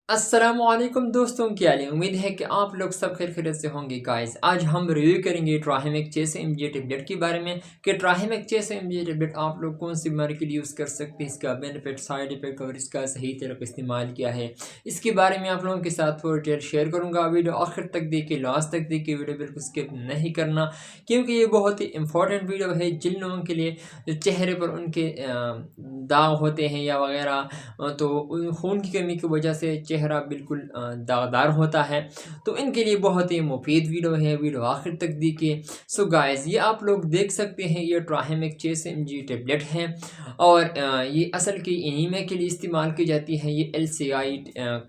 अस्सलामुअलैकुम दोस्तों, क्या हाल है। उम्मीद है कि आप लोग सब खैरियत से होंगे। गाइस, आज हम रिव्यू करेंगे ट्राहिमेक 600 mg टेबलेट के बारे में कि ट्राहिमेक 600 mg टेबलेट आप लोग कौन सी बीमारी के लिए यूज़ कर सकते हैं, इसका बेनिफिट, साइड इफेक्ट और इसका सही तरीका इस्तेमाल क्या है। इसके बारे में आप लोगों के साथ पूरी डिटेल शेयर करूँगा। वीडियो आखिर तक देखिए, लास्ट तक देखिए, वीडियो बिल्कुल स्किप नहीं करना क्योंकि ये बहुत ही इंपॉर्टेंट वीडियो है जिन लोगों के लिए जो चेहरे पर उनके दाग होते हैं या वगैरह, तो खून की कमी की वजह से चेहरा बिल्कुल दागदार होता है। तो इनके लिए बहुत ही मुफीद वीडियो है, वीडियो आखिर तक देखिए। सो गाइस, ये आप लोग देख सकते हैं, ये ट्राहिमेक 600 mg टेबलेट है और ये असल की एनीमिया के लिए इस्तेमाल की जाती है। ये LCI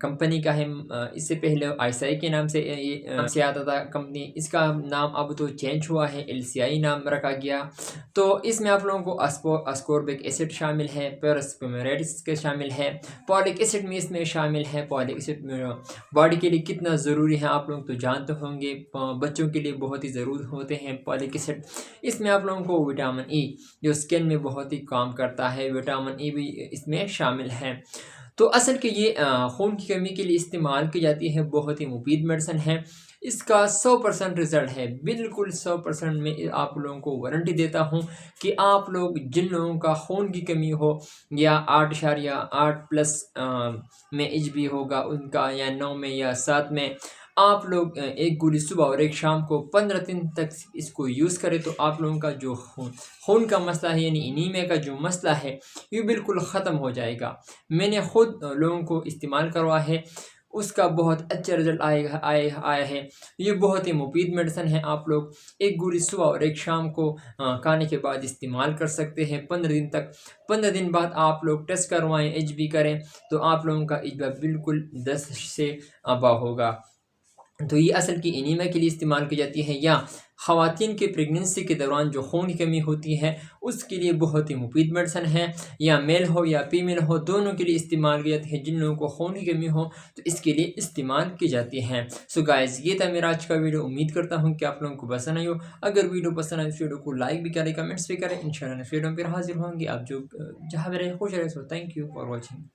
कंपनी का है। इससे पहले ICI के नाम से ये नाम से आता था कंपनी, इसका नाम अब तो चेंज हुआ है, LCI नाम रखा गया। तो इसमें आप लोगों को अस्कॉर्बिक एसिड शामिल है, पेरोस्पिमेरेटिस के शामिल है, पॉलिक एसिड में इसमें शामिल है। पॉलिक एसिड बॉडी के लिए कितना ज़रूरी है आप लोग तो जानते होंगे, बच्चों के लिए बहुत ही ज़रूरी होते हैं पॉलिक एसिड। इसमें आप लोगों को विटामिन ई जो स्किन में बहुत ही काम करता है, विटामिन ई भी इसमें शामिल है। तो असल के ये खून की कमी के लिए इस्तेमाल की जाती है, बहुत ही मुफीद मेडिसिन है। इसका 100% रिज़ल्ट है, बिल्कुल 100% में आप लोगों को वारंटी देता हूँ कि आप लोग जिन लोगों का खून की कमी हो या 8.8+ में HB होगा उनका, या 9 में या 7 में, आप लोग एक गोली सुबह और एक शाम को 15 दिन तक इसको यूज़ करें तो आप लोगों का जो खून का मसला है यानी एनीमिया का जो मसला है ये बिल्कुल ख़त्म हो जाएगा। मैंने ख़ुद लोगों को इस्तेमाल करवा है, उसका बहुत अच्छा रिज़ल्ट आया है। ये बहुत ही मुफीद मेडिसिन है, आप लोग एक गोली सुबह और एक शाम को खाने के बाद इस्तेमाल कर सकते हैं 15 दिन तक। 15 दिन बाद आप लोग टेस्ट करवाएं, HB करें तो आप लोगों का HB बिल्कुल 10 से अबव होगा। तो ये असल की एनीमिया के लिए इस्तेमाल की जाती है, या ख़वातीन के प्रेगनेंसी के दौरान जो खून की कमी होती है उसके लिए बहुत ही मुफीद मेडिसिन है, या मेल हो या फीमेल हो दोनों के लिए इस्तेमाल की जाती है। जिन लोगों को खून की कमी हो तो इसके लिए इस्तेमाल की जाती है। सो गाइस, ये था मेरा आज का वीडियो। उम्मीद करता हूँ कि आप लोगों को पसंद आई हो। अगर वीडियो पसंद आए इस वीडियो को लाइक भी करें, कमेंट्स भी करें। इंशाल्लाह नेक्स्ट वीडियो में फिर हाजिर होंगे। आप जो जहाँ भी रहे खुश रहे। So thank you for watching.